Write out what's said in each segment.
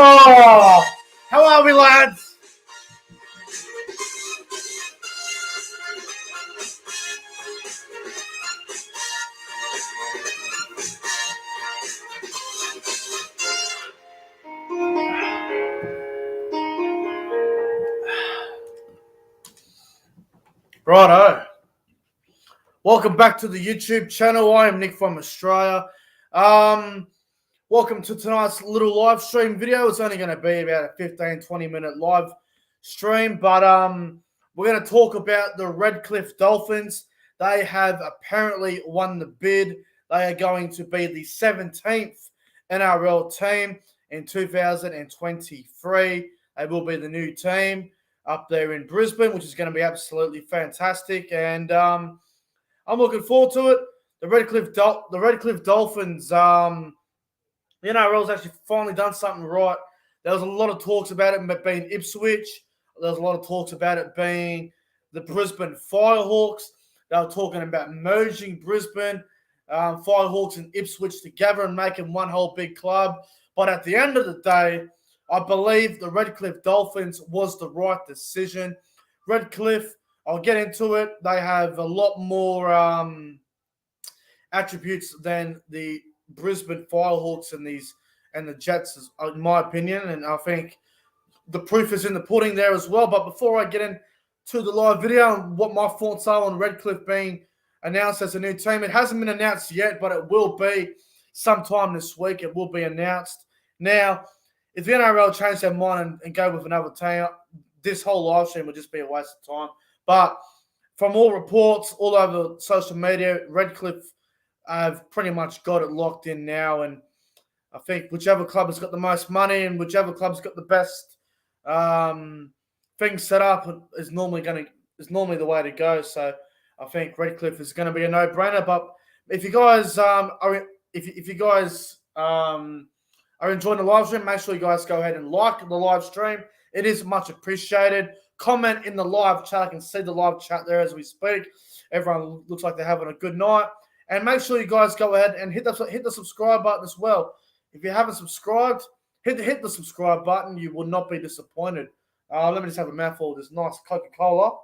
Oh, how are we, lads? Righto. Welcome back to the YouTube channel. I am Nick from Australia. Welcome to tonight's little live stream video. It's only going to be about a 15-20 minute live stream, but we're going to talk about the Redcliffe Dolphins. They have apparently won the bid. They are going to be the 17th NRL team in 2023. They will be the new team up there in Brisbane, which is going to be absolutely fantastic. And I'm looking forward to it. The Redcliffe Dolphins, the NRL's actually finally done something right. There was a lot of talks about it being Ipswich. There was a lot of talks about it being the Brisbane Firehawks. They were talking about merging Brisbane, Firehawks and Ipswich together and making one whole big club. But at the end of the day, I believe the Redcliffe Dolphins was the right decision. Redcliffe, I'll get into it. They have a lot more attributes than the Brisbane Firehawks and the Jets, in my opinion, and I think the proof is in the pudding there as well. But before I get into the live video and what my thoughts are on Redcliffe being announced as a new team, it hasn't been announced yet, but it will be sometime this week. It will be announced. Now, if the NRL change their mind and go with another team, this whole live stream would just be a waste of time. But from all reports all over social media, Redcliffe have pretty much got it locked in now, and I think whichever club has got the most money and whichever club's got the best things set up is normally the way to go. So I think Redcliffe is going to be a no-brainer. But if you guys are enjoying the live stream, make sure you guys go ahead and like the live stream. It is much appreciated. Comment in the live chat. I can see the live chat there as we speak. Everyone looks like they're having a good night. And make sure you guys go ahead and hit the subscribe button as well. If you haven't subscribed, hit the subscribe button. You will not be disappointed. Let me just have a mouthful of this nice Coca-Cola.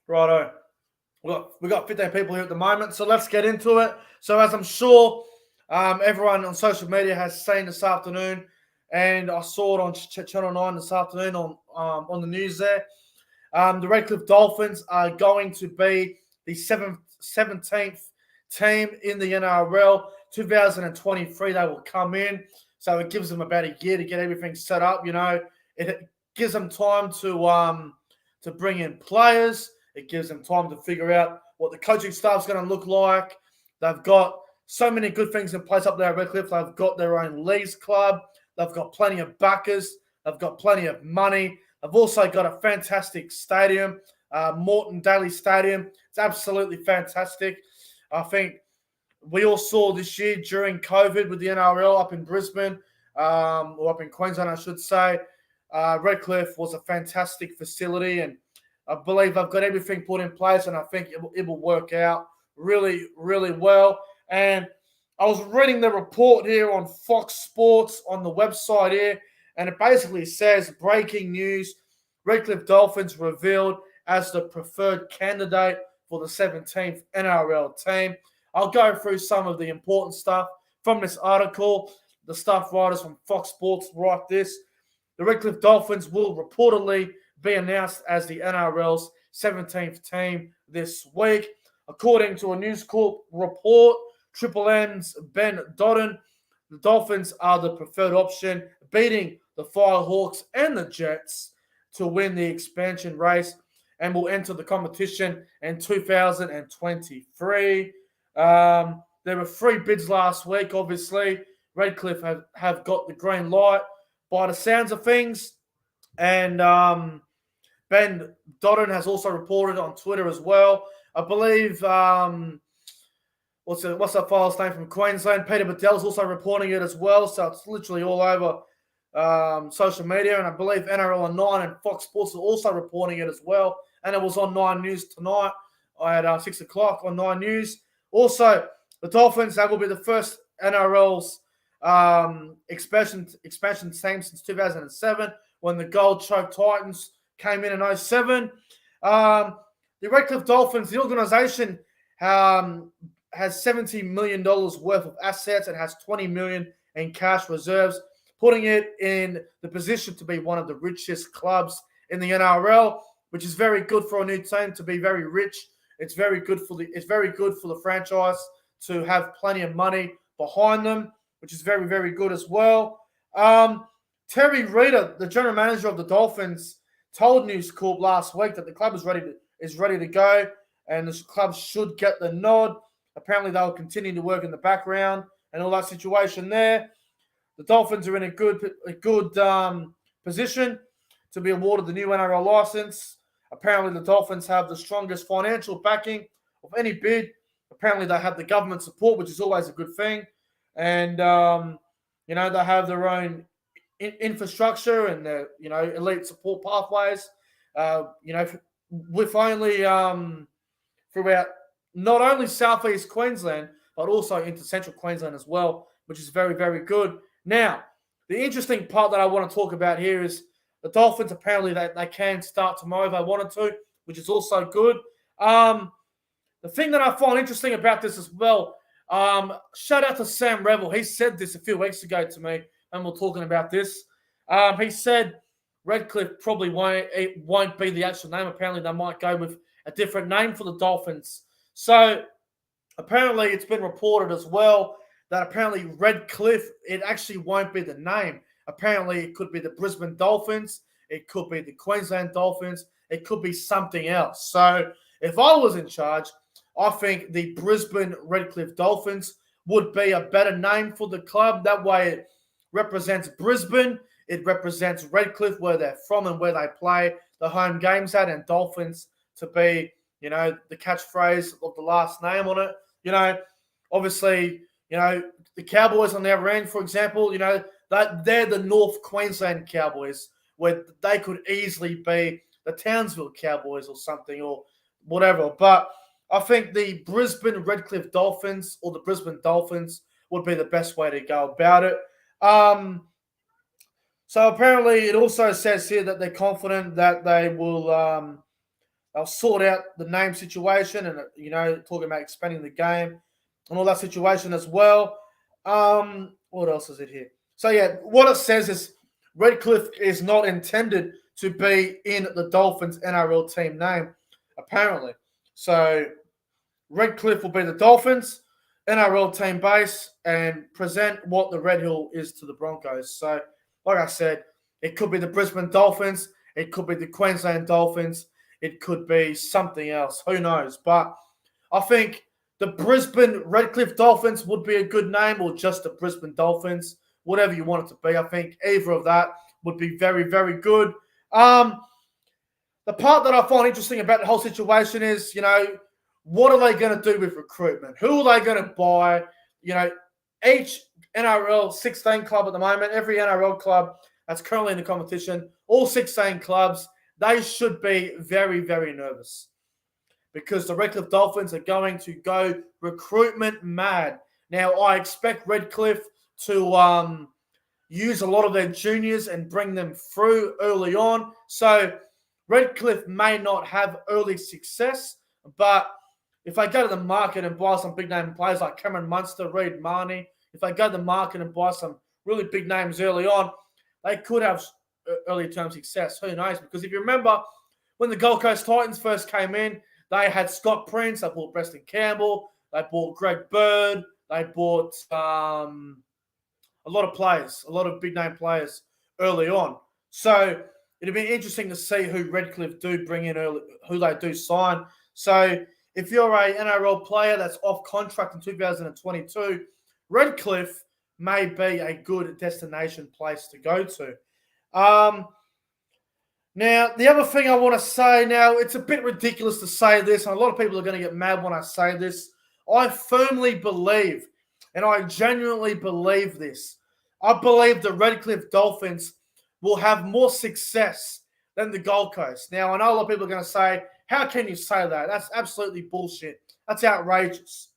Righto. We got 15 people here at the moment, so let's get into it. So as I'm sure everyone on social media has seen this afternoon, and I saw it on Channel 9 this afternoon on the news there, the Redcliffe Dolphins are going to be the 17th team in the NRL. 2023, they will come in. So it gives them about a year to get everything set up. You know, it gives them time to bring in players. It gives them time to figure out what the coaching staff's going to look like. They've got so many good things in place up there at Redcliffe. They've got their own leagues club. They've got plenty of backers. They've got plenty of money. They've also got a fantastic stadium, Moreton Daly Stadium. It's absolutely fantastic. I think we all saw this year during COVID with the NRL up in Brisbane, or up in Queensland, I should say. Redcliffe was a fantastic facility, and I believe I've got everything put in place, and I think it will work out really, really well. And I was reading the report here on Fox Sports on the website here, and it basically says, breaking news, Redcliffe Dolphins revealed as the preferred candidate for the 17th NRL team. I'll go through some of the important stuff from this article. The staff writers from Fox Sports write this. The Redcliffe Dolphins will reportedly be announced as the NRL's 17th team this week. According to a News Corp report, Triple M's Ben Dodden, the Dolphins are the preferred option, beating the Firehawks and the Jets to win the expansion race, and will enter the competition in 2023. There were 3 bids last week, obviously. Redcliffe have got the green light by the sounds of things. And Ben Dodden has also reported on Twitter as well. I believe, what's that file's name from Queensland? Peter Bedell's also reporting it as well. So it's literally all over social media. And I believe NRL on 9 and Fox Sports are also reporting it as well. And it was on 9 News tonight at 6 o'clock on 9 News. Also, the Dolphins, that will be the first NRL's expansion team since 2007 when the Gold Choke Titans came in 2007. The Redcliffe Dolphins, the organisation, has $70 million worth of assets and has $20 million in cash reserves, putting it in the position to be one of the richest clubs in the NRL, which is very good for a new team to be very rich. It's very good for the franchise to have plenty of money behind them, which is very, very good as well. Terry Reader, the general manager of the Dolphins, told News Corp last week that the club is ready to go, and the club should get the nod. Apparently, they'll continue to work in the background and all that situation there. The Dolphins are in a good position to be awarded the new NRL license. Apparently, the Dolphins have the strongest financial backing of any bid. Apparently, they have the government support, which is always a good thing. And, they have their own infrastructure and their, elite support pathways. With only throughout not only Southeast Queensland, but also into Central Queensland as well, which is very, very good. Now, the interesting part that I want to talk about here is the Dolphins, apparently they can start tomorrow if they wanted to, which is also good. The thing that I find interesting about this as well, shout out to Sam Revel. He said this a few weeks ago to me, and we're talking about this. He said Redcliffe probably won't be the actual name. Apparently, they might go with a different name for the Dolphins. So, apparently, it's been reported as well that apparently Redcliffe, it actually won't be the name. Apparently, it could be the Brisbane Dolphins. It could be the Queensland Dolphins. It could be something else. So, if I was in charge, I think the Brisbane Redcliffe Dolphins would be a better name for the club. That way, it represents Brisbane. It represents Redcliffe, where they're from and where they play the home games at, and Dolphins to be, the catchphrase of the last name on it. Obviously, the Cowboys on the other end, for example, they're the North Queensland Cowboys, where they could easily be the Townsville Cowboys or something or whatever. But I think the Brisbane Redcliffe Dolphins or the Brisbane Dolphins would be the best way to go about it. So apparently it also says here that they're confident that they will they'll sort out the name situation and, talking about expanding the game and all that situation as well. What else is it here? So, yeah, what it says is Redcliffe is not intended to be in the Dolphins NRL team name, apparently. So, Redcliffe will be the Dolphins NRL team base and present what the Red Hill is to the Broncos. So, like I said, it could be the Brisbane Dolphins. It could be the Queensland Dolphins. It could be something else. Who knows? But I think the Brisbane Redcliffe Dolphins would be a good name, or just the Brisbane Dolphins, whatever you want it to be. I think either of that would be very, very good. The part that I find interesting about the whole situation is, what are they going to do with recruitment? Who are they going to buy? Each NRL 16 club at the moment, every NRL club that's currently in the competition, all 16 clubs, they should be very, very nervous because the Redcliffe Dolphins are going to go recruitment mad. Now, I expect Redcliffe to use a lot of their juniors and bring them through early on. So Redcliffe may not have early success, but if I go to the market and buy some big-name players like Cameron Munster, Reid Marnie, if I go to the market and buy some really big names early on, they could have early-term success. Who knows? Because if you remember, when the Gold Coast Titans first came in, they had Scott Prince, they bought Preston Campbell, they bought Greg Bird, they bought a lot of players, a lot of big-name players early on. So it'd be interesting to see who Redcliffe do bring in early, who they do sign. So if you're a NRL player that's off contract in 2022, Redcliffe may be a good destination place to go to. Now, the other thing I want to say now, it's a bit ridiculous to say this, and a lot of people are going to get mad when I say this. I firmly believe, and I genuinely believe this, I believe the Redcliffe Dolphins will have more success than the Gold Coast. Now, I know a lot of people are going to say, how can you say that? That's absolutely bullshit. That's outrageous.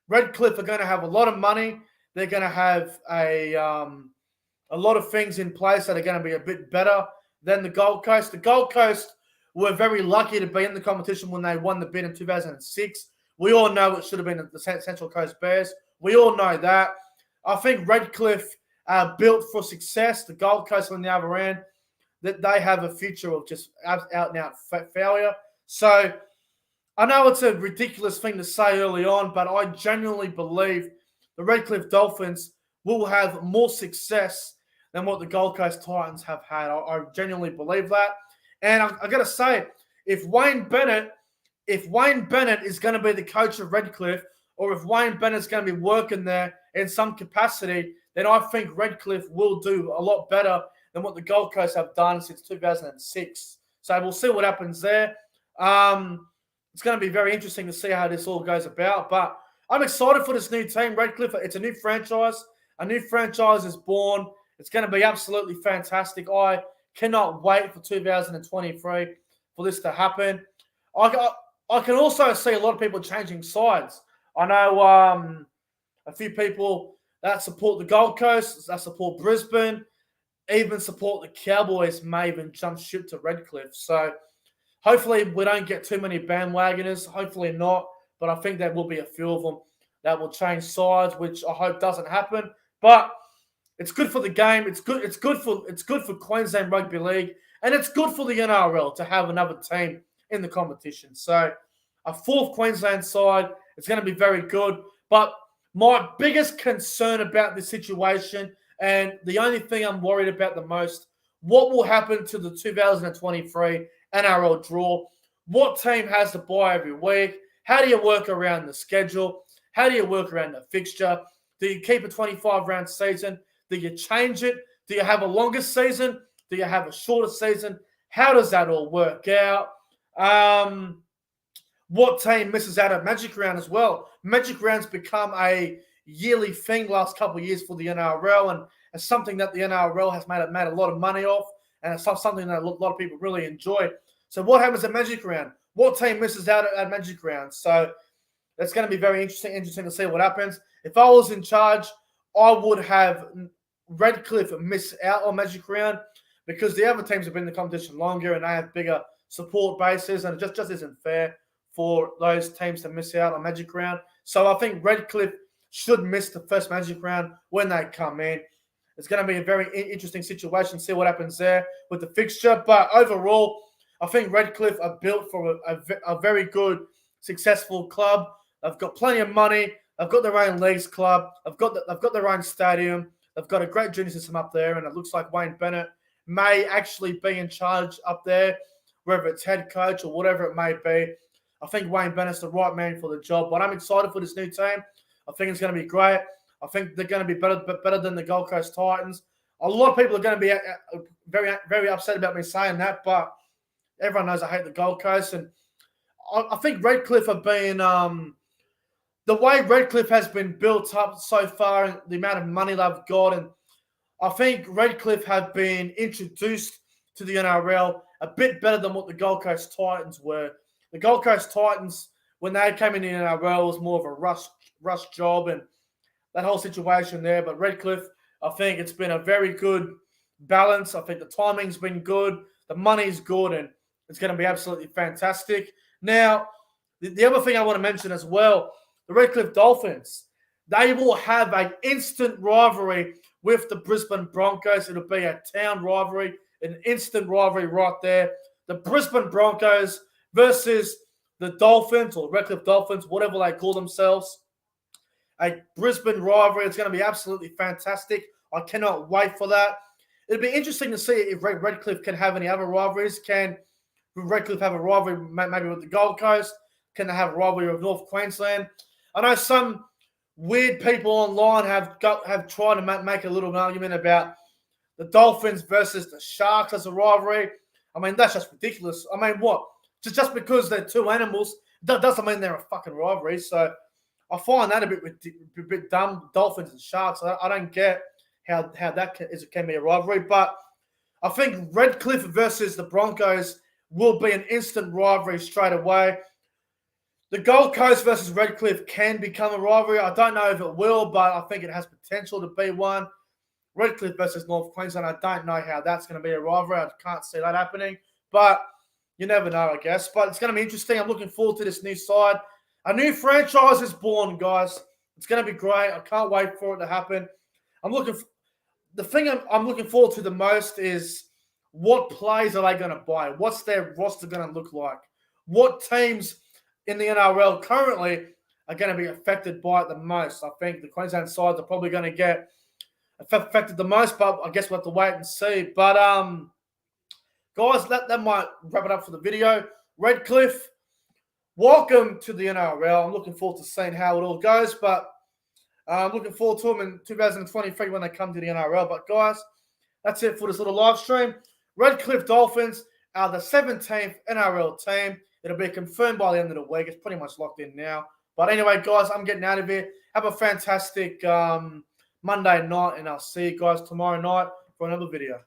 Redcliffe are going to have a lot of money. they're going to have a lot of things in place that are going to be a bit better than the Gold Coast. The Gold Coast were very lucky to be in the competition when they won the bid in 2006. We all know it should have been the Central Coast Bears. We all know that. I think Redcliffe built for success. The Gold Coast on the other end, that they have a future of just out-and-out failure. So I know it's a ridiculous thing to say early on, but I genuinely believe the Redcliffe Dolphins will have more success than what the Gold Coast Titans have had. I genuinely believe that. And I got to say, if Wayne Bennett is going to be the coach of Redcliffe, or if Wayne Bennett's going to be working there in some capacity, then I think Redcliffe will do a lot better than what the Gold Coast have done since 2006. So we'll see what happens there. It's going to be very interesting to see how this all goes about. But I'm excited for this new team, Redcliffe. It's a new franchise. A new franchise is born. It's going to be absolutely fantastic. I cannot wait for 2023 for this to happen. I can also see a lot of people changing sides. I know a few people that support the Gold Coast, that support Brisbane, even support the Cowboys, may even jump ship to Redcliffe. So hopefully we don't get too many bandwagoners. Hopefully not. But I think there will be a few of them that will change sides, which I hope doesn't happen. But it's good for the game. It's good for Queensland Rugby League, and it's good for the NRL to have another team in the competition. So a fourth Queensland side, it's going to be very good. But my biggest concern about this situation, and the only thing I'm worried about the most, what will happen to the 2023 NRL draw? What team has the bye every week? How do you work around the schedule? How do you work around the fixture? Do you keep a 25-round season? Do you change it? Do you have a longer season? Do you have a shorter season? How does that all work out? What team misses out at Magic Round as well? Magic Round's become a yearly thing last couple of years for the NRL, and it's something that the NRL has made a lot of money off, and it's something that a lot of people really enjoy. So what happens at Magic Round? What team misses out at Magic Round? So it's going to be very interesting to see what happens. If I was in charge, I would have Redcliffe miss out on Magic Round because the other teams have been in the competition longer and they have bigger support bases, and it just isn't fair for those teams to miss out on Magic Round. So I think Redcliffe should miss the first Magic Round when they come in. It's going to be a very interesting situation, see what happens there with the fixture. But overall, I think Redcliffe are built for a very good, successful club. They've got plenty of money. They've got their own leagues club. They've got their own stadium. They've got a great junior system up there, and it looks like Wayne Bennett may actually be in charge up there, whether it's head coach or whatever it may be. I think Wayne Bennett's the right man for the job, but I'm excited for this new team. I think it's going to be great. I think they're going to be better than the Gold Coast Titans. A lot of people are going to be very, very upset about me saying that, but everyone knows I hate the Gold Coast, and I think Redcliffe have been the way Redcliffe has been built up so far, and the amount of money they've got, and I think Redcliffe have been introduced to the NRL a bit better than what the Gold Coast Titans were. The Gold Coast Titans, when they came in the NRL, was more of a rush job and that whole situation there. But Redcliffe, I think it's been a very good balance. I think the timing's been good, the money's good, and it's going to be absolutely fantastic. Now, the other thing I want to mention as well, the Redcliffe Dolphins, they will have an instant rivalry with the Brisbane Broncos. It'll be a town rivalry, an instant rivalry right there. The Brisbane Broncos versus the Dolphins, or Redcliffe Dolphins, whatever they call themselves. A Brisbane rivalry. It's going to be absolutely fantastic. I cannot wait for that. It'll be interesting to see if Redcliffe can have any other rivalries. Can Redcliffe have a rivalry maybe with the Gold Coast? Can they have a rivalry with North Queensland? I know some weird people online have tried to make a little argument about the Dolphins versus the Sharks as a rivalry. I mean, that's just ridiculous. I mean, what? Just because they're two animals, that doesn't mean they're a fucking rivalry. So I find that a bit dumb, Dolphins and Sharks. I don't get how that can be a rivalry. But I think Redcliffe versus the Broncos will be an instant rivalry straight away. The Gold Coast versus Redcliffe can become a rivalry. I don't know if it will, but I think it has potential to be one. Redcliffe versus North Queensland, I don't know how that's going to be a rivalry. I can't see that happening, but you never know, I guess. But it's going to be interesting. I'm looking forward to this new side. A new franchise is born, guys. It's going to be great. I can't wait for it to happen. The thing I'm looking forward to the most is what plays are they going to buy? What's their roster going to look like? What teams in the NRL currently are going to be affected by it the most? I think the Queensland sides are probably going to get affected the most, but I guess we'll have to wait and see. But guys, that might wrap it up for the video. Redcliffe, welcome to the NRL. I'm looking forward to seeing how it all goes, but I'm looking forward to them in 2023 when they come to the NRL. But guys, that's it for this little live stream. Redcliffe Dolphins are the 17th NRL team. It'll be confirmed by the end of the week. It's pretty much locked in now. But anyway, guys, I'm getting out of here. Have a fantastic Monday night, and I'll see you guys tomorrow night for another video.